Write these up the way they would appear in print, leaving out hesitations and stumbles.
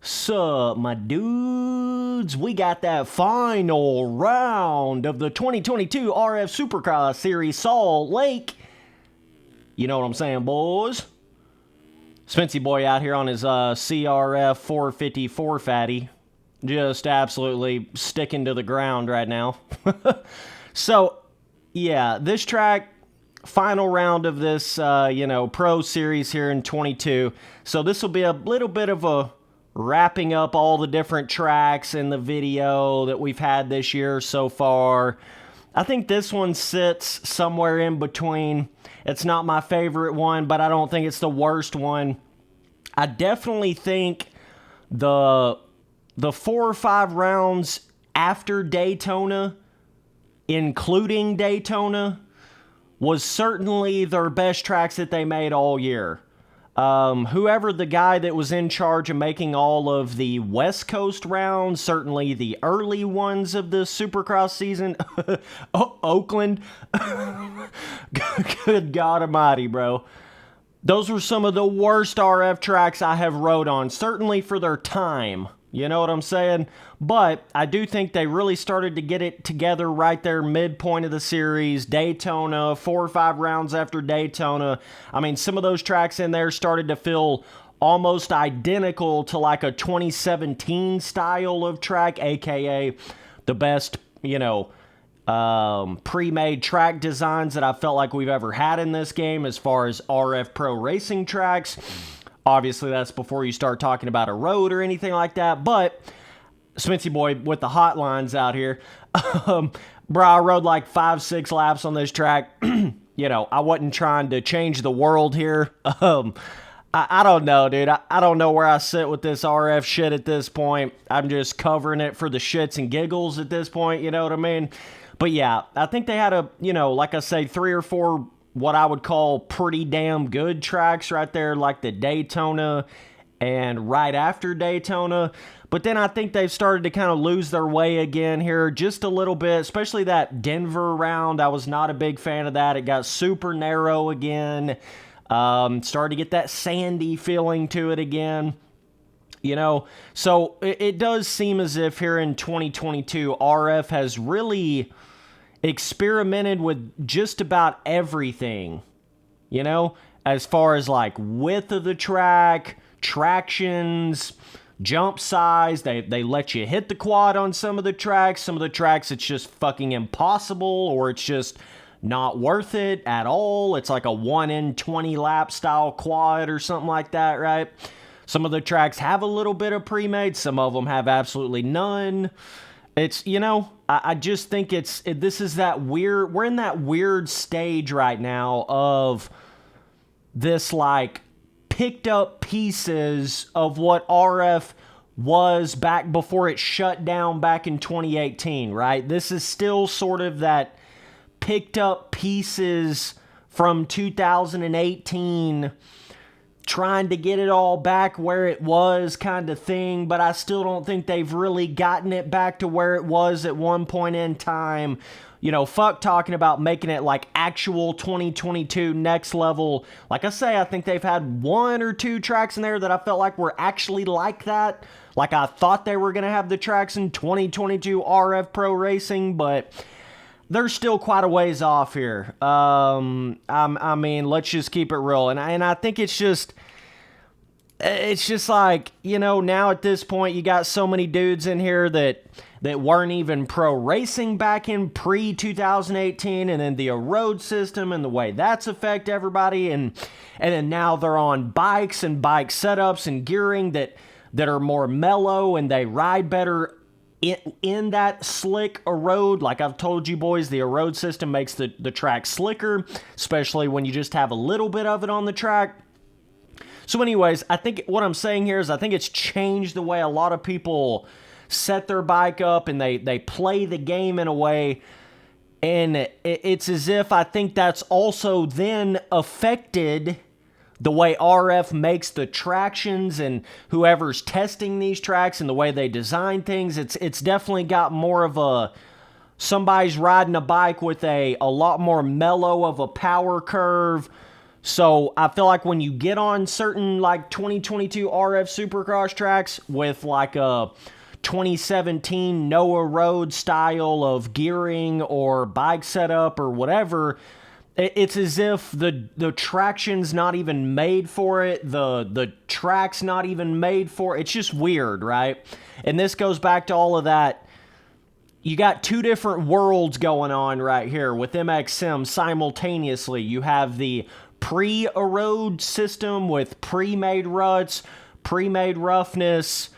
Sup, my dudes? We got that final round of the 2022 RF Supercross Series Salt Lake. You know what I'm saying, boys? Spency boy out here on his CRF 454 fatty. Just absolutely sticking to the ground right now. So, yeah, this track, final round of this, pro series here in 22. So this will be a little bit of a wrapping up all the different tracks in the video that we've had this year so far. I think this one sits somewhere in between. It's not my favorite one, but I don't think it's the worst one. I definitely think the 4 or 5 rounds after Daytona, including Daytona, was certainly their best tracks that they made all year. Whoever the guy that was in charge of making all of the West Coast rounds, certainly the early ones of the Supercross season, Oakland, good God almighty, bro. Those were some of the worst RF tracks I have rode on, certainly for their time. You know what I'm saying? But I do think they really started to get it together right there midpoint of the series. Daytona, 4 or 5 rounds after Daytona. I mean, some of those tracks in there started to feel almost identical to like a 2017 style of track, aka the best, pre-made track designs that I felt like we've ever had in this game as far as RF Pro Racing tracks. Obviously, that's before you start talking about Erode or anything like that. But, Spency boy with the hotlines out here. Bro, I rode like 5-6 laps on this track. I wasn't trying to change the world here. I don't know, dude. I don't know where I sit with this RF shit at this point. I'm just covering it for the shits and giggles at this point, you know what I mean? But yeah, I think they had like I say, 3 or 4 what I would call pretty damn good tracks right there, like the Daytona and right after Daytona. But then I think they've started to kind of lose their way again here just a little bit, especially that Denver round. I was not a big fan of that. It got super narrow again. Started to get that sandy feeling to it again. So it does seem as if here in 2022, RF has really experimented with just about everything, as far as like width of the track, tractions, jump size. They let you hit the quad on some of the tracks. Some of the tracks it's just fucking impossible, or it's just not worth it at all. It's like a 1 in 20 lap style quad or something like that, right? Some of the tracks have a little bit of pre-made. Some of them have absolutely none. It's, I just think this is that weird, we're in that weird stage right now of this like picked up pieces of what RF was back before it shut down back in 2018, right? This is still sort of that picked up pieces from 2018, trying to get it all back where it was kind of thing, but I still don't think they've really gotten it back to where it was at one point in time. Fuck talking about making it like actual 2022 next level. Like I say, I think they've had 1 or 2 tracks in there that I felt like were actually like that. Like I thought they were going to have the tracks in 2022 RF Pro Racing, but they're still quite a ways off here. I mean, let's just keep it real. And I think it's just like, now at this point, you got so many dudes in here that weren't even pro racing back in pre-2018, and then the Erode system and the way that's affect everybody. And then now they're on bikes and bike setups and gearing that are more mellow and they ride better in that slick Erode. Like I've told you boys, the Erode system makes the track slicker, especially when you just have a little bit of it on the track. So anyways, I think what I'm saying here is I think it's changed the way a lot of people set their bike up and they play the game in a way. And it's as if I think that's also then affected the way RF makes the tractions and whoever's testing these tracks and the way they design things. It's definitely got more of a, somebody's riding a bike with a lot more mellow of a power curve, So I feel like when you get on certain like 2022 RF Supercross tracks with like a 2017 Noah Road style of gearing or bike setup or whatever, it's as if the traction's not even made for it, the track's not even made for it. It's just weird, right? And this goes back to all of that. You got two different worlds going on right here with MX Sim simultaneously. You have the pre-erode system with pre-made ruts, pre-made roughness,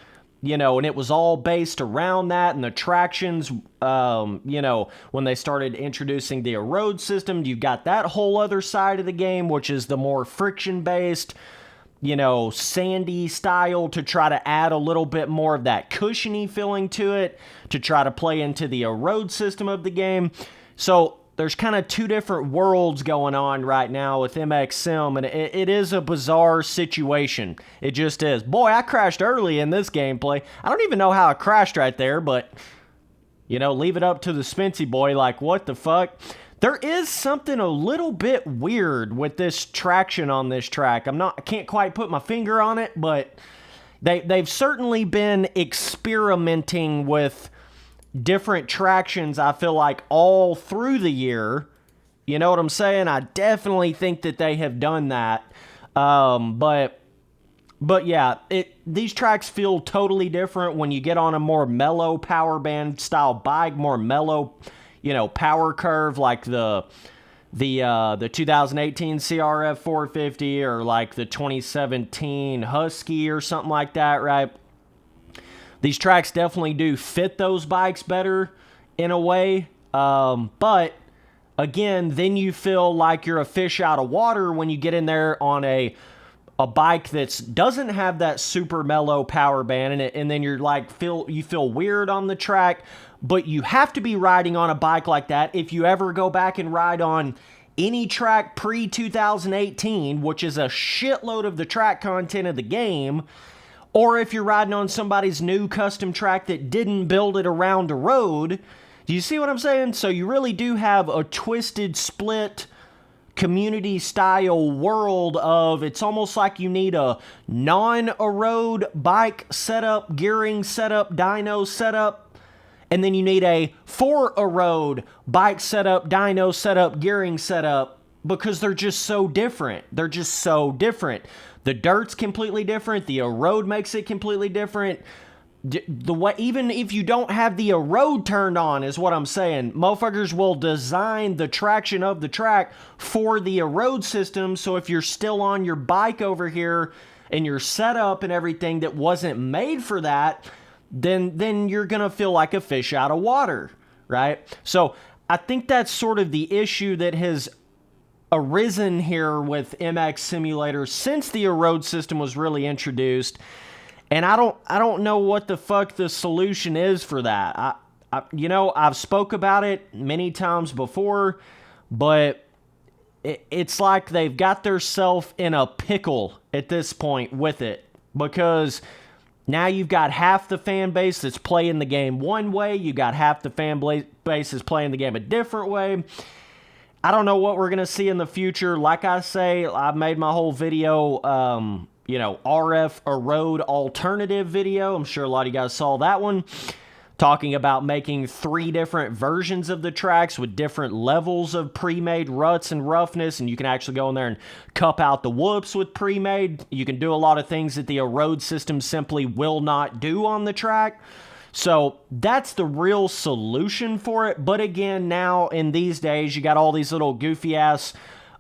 you know, and it was all based around that, and the tractions, you know, when they started introducing the erode system, you've got that whole other side of the game, which is the more friction-based, you know, sandy style to try to add a little bit more of that cushiony feeling to it, to try to play into the erode system of the game. So there's kind of two different worlds going on right now with MX Sim, and it is a bizarre situation. It just is. Boy, I crashed early in this gameplay. I don't even know how I crashed right there, but, you know, leave it up to the Spency boy, like, what the fuck? There is something a little bit weird with this traction on this track. I can't quite put my finger on it, but they've certainly been experimenting with different tractions, I feel like, all through the year. You know what I'm saying? I definitely think that they have done that. But yeah, these tracks feel totally different when you get on a more mellow power band style bike, more mellow, you know, power curve, like the 2018 CRF 450 or like the 2017 Husky or something like that, right? These tracks definitely do fit those bikes better in a way. But again, then you feel like you're a fish out of water when you get in there on a bike that doesn't have that super mellow power band in it, and then you're like you feel weird on the track. But you have to be riding on a bike like that if you ever go back and ride on any track pre-2018, which is a shitload of the track content of the game. Or if you're riding on somebody's new custom track that didn't build it around a road. Do you see what I'm saying? So you really do have a twisted, split, community-style world of, it's almost like you need a non-erode bike setup, gearing setup, dyno setup, and then you need a for erode bike setup, dyno setup, gearing setup, because they're just so different. They're just so different. The dirt's completely different. The erode makes it completely different. The way, even if you don't have the erode turned on, is what I'm saying. Motherfuckers will design the traction of the track for the erode system. So if you're still on your bike over here and your setup and everything that wasn't made for that, then you're gonna feel like a fish out of water, right? So I think that's sort of the issue that has arisen here with MX Simulator since the erode system was really introduced, and I don't know what the fuck the solution is for that. You know, I've spoke about it many times before, but it's like they've got theirself in a pickle at this point with it, because now you've got half the fan base that's playing the game one way, you got half the fan base that's playing the game a different way. I don't know what we're going to see in the future. Like I say, I made my whole video, you know, RF Erode alternative video. I'm sure a lot of you guys saw that one. Talking about making 3 different versions of the tracks with different levels of pre-made ruts and roughness. And you can actually go in there and cup out the whoops with pre-made. You can do a lot of things that the erode system simply will not do on the track. So that's the real solution for it. But again, now in these days, you got all these little goofy ass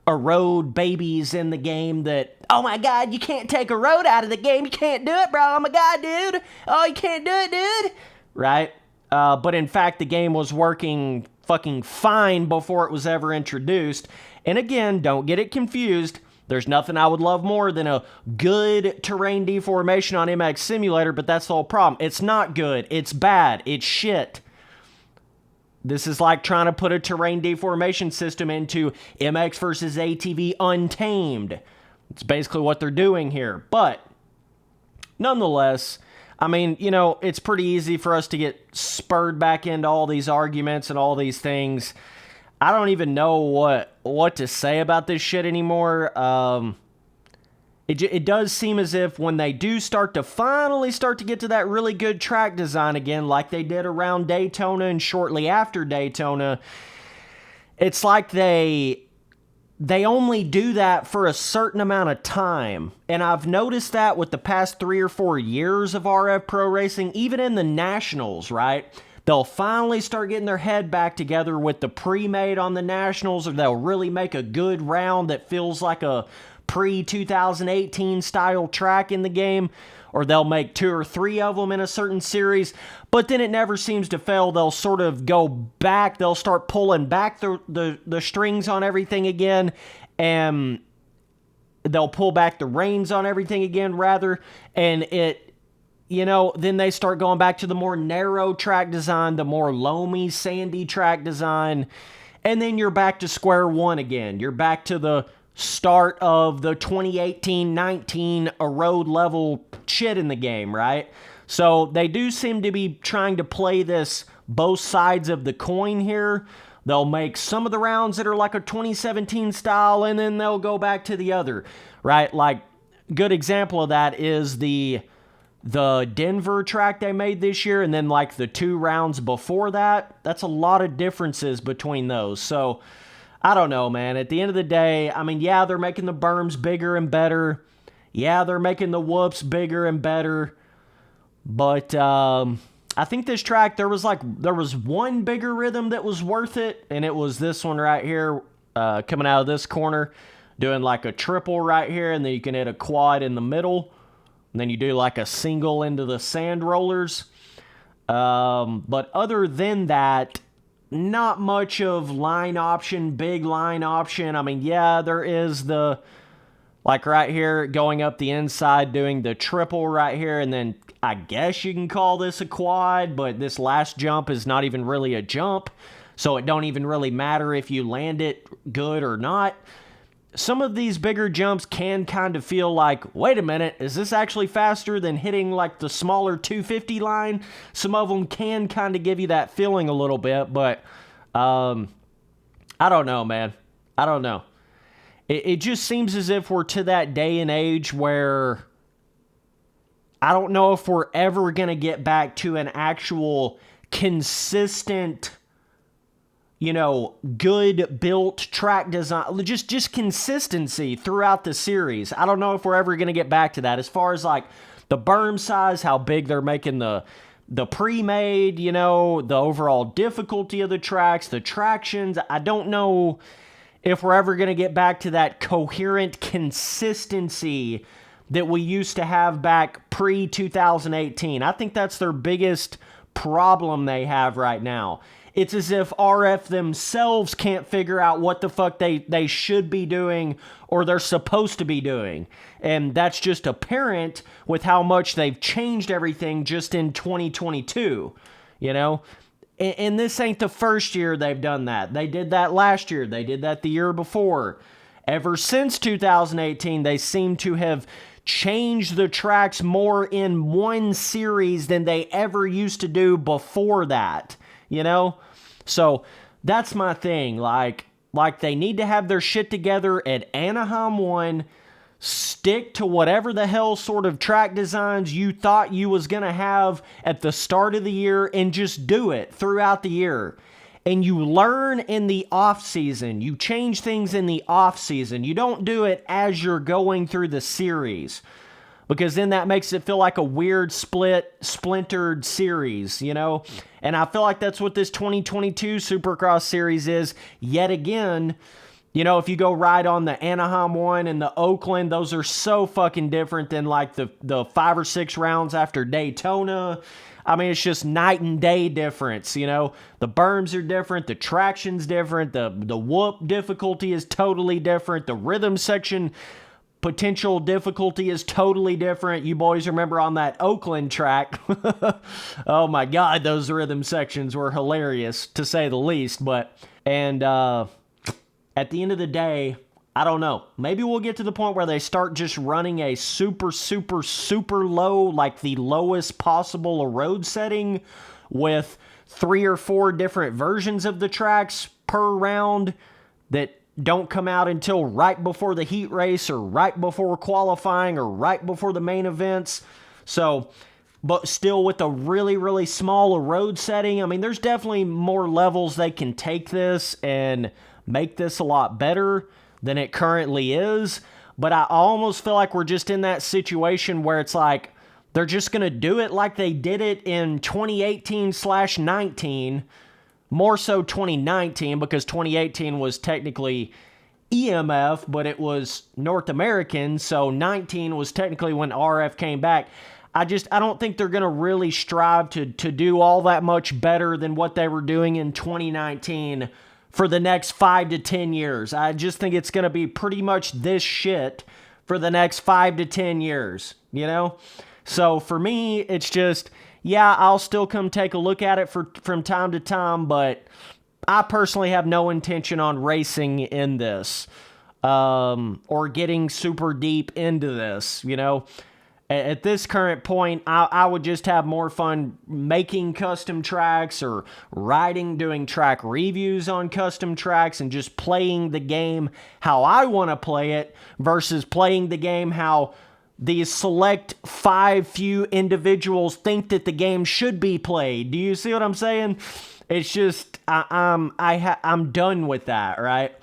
erode babies in the game that, oh my god, you can't take erode out of the game. You can't do it, bro. Oh my god, dude. Oh, you can't do it, dude. Right? But in fact, the game was working fucking fine before it was ever introduced. And again, don't get it confused. There's nothing I would love more than a good terrain deformation on MX Simulator, but that's the whole problem. It's not good. It's bad. It's shit. This is like trying to put a terrain deformation system into MX versus ATV Untamed. It's basically what they're doing here. But nonetheless, I mean, you know, it's pretty easy for us to get spurred back into all these arguments and all these things. I don't even know what to say about this shit anymore. It does seem as if when they do finally start to get to that really good track design again, like they did around Daytona and shortly after Daytona, it's like they only do that for a certain amount of time. And I've noticed that with the past 3 or 4 years of RF Pro Racing, even in the Nationals, right? They'll finally start getting their head back together with the pre-made on the Nationals, or they'll really make a good round that feels like a pre-2018 style track in the game, or they'll make 2 or 3 of them in a certain series, but then it never seems to fail. They'll sort of go back, they'll start pulling back the strings on everything again, and they'll pull back the reins on everything again, rather, and then they start going back to the more narrow track design, the more loamy, sandy track design, and then you're back to square one again. You're back to the start of the 2018-19 Erode level shit in the game, right? So they do seem to be trying to play this both sides of the coin here. They'll make some of the rounds that are like a 2017 style, and then they'll go back to the other, right? Like, good example of that is the Denver track they made this year, and then like the 2 rounds before that. That's a lot of differences between those. So I don't know, man. At the end of the day, I mean, yeah, they're making the berms bigger and better. Yeah, they're making the whoops bigger and better. But I think this track, there was one bigger rhythm that was worth it, and it was this one right here, coming out of this corner, doing like a triple right here, and then you can hit a quad in the middle, and then you do like a single into the sand rollers. But other than that, not much of line option, big line option. I mean, yeah, there is like right here, going up the inside, doing the triple right here, and then I guess you can call this a quad, but this last jump is not even really a jump, so it don't even really matter if you land it good or not. Some of these bigger jumps can kind of feel like, wait a minute, is this actually faster than hitting like the smaller 250 line? Some of them can kind of give you that feeling a little bit, but I don't know, man. I don't know. It just seems as if we're to that day and age where I don't know if we're ever going to get back to an actual consistent, good built track design, just consistency throughout the series. I don't know if we're ever going to get back to that. As far as like the berm size, how big they're making the pre-made, the overall difficulty of the tracks, the tractions. I don't know if we're ever going to get back to that coherent consistency that we used to have back pre-2018. I think that's their biggest problem they have right now. It's as if RF themselves can't figure out what the fuck they should be doing or they're supposed to be doing. And that's just apparent with how much they've changed everything just in 2022, And this ain't the first year they've done that. They did that last year. They did that the year before. Ever since 2018, they seem to have changed the tracks more in one series than they ever used to do before that. So that's my thing. Like they need to have their shit together at Anaheim 1, stick to whatever the hell sort of track designs you thought you was going to have at the start of the year, and just do it throughout the year. And you learn in the off season. You change things in the off season. You don't do it as you're going through the series, because then that makes it feel like a weird splintered series, And I feel like that's what this 2022 Supercross series is yet again. If you go ride on the Anaheim 1 and the Oakland, those are so fucking different than like the 5 or 6 rounds after Daytona. I mean, it's just night and day difference, The berms are different, the traction's different, the whoop difficulty is totally different, the rhythm section potential difficulty is totally different. You boys remember on that Oakland track, oh my God, those rhythm sections were hilarious, to say the least. And at the end of the day, I don't know. Maybe we'll get to the point where they start just running a super, super, super low, like the lowest possible Erode setting with 3 or 4 different versions of the tracks per round that don't come out until right before the heat race or right before qualifying or right before the main events. So, but still with a really, really small Erode setting, I mean, there's definitely more levels they can take this and make this a lot better than it currently is. But I almost feel like we're just in that situation where it's like they're just going to do it like they did it in 2018/19, more so 2019 because 2018 was technically EMF, but it was North American, so 19 was technically when RF came back. I don't think they're going to really strive to do all that much better than what they were doing in 2019 for the next 5 to 10 years. I just think it's going to be pretty much this shit for the next 5 to 10 years, you know? So for me, it's just, yeah, I'll still come take a look at it from time to time, but I personally have no intention on racing in this or getting super deep into this, you know? At this current point, I would just have more fun making custom tracks or doing track reviews on custom tracks and just playing the game how I want to play it versus playing the game how these select few individuals think that the game should be played. Do you see what I'm saying? It's just, I'm done with that, right?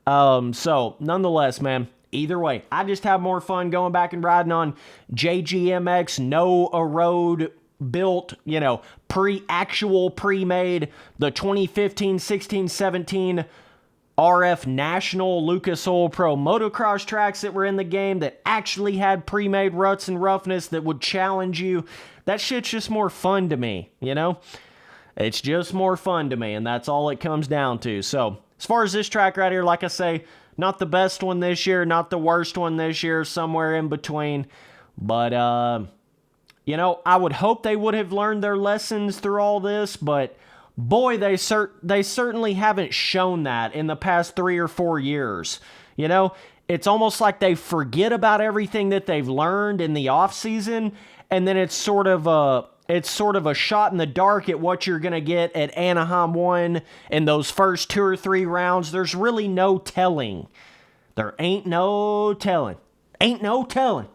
So, nonetheless, man, either way, I just have more fun going back and riding on JGMX, no Erode built, you know, pre-made, the 2015, 16, 17 RF National Lucas Oil Pro motocross tracks that were in the game that actually had pre-made ruts and roughness that would challenge you. That shit's just more fun to me, you know? It's just more fun to me, and that's all it comes down to. So, as far as this track right here, like I say, not the best one this year, not the worst one this year, somewhere in between. But, you know, I would hope they would have learned their lessons through all this, but boy, they certainly haven't shown that in the past 3 or 4 years. You know, it's almost like they forget about everything that they've learned in the off season, and then it's sort of a shot in the dark at what you're going to get at Anaheim 1 in those first 2 or 3 rounds. There's really no telling. There ain't no telling. Ain't no telling.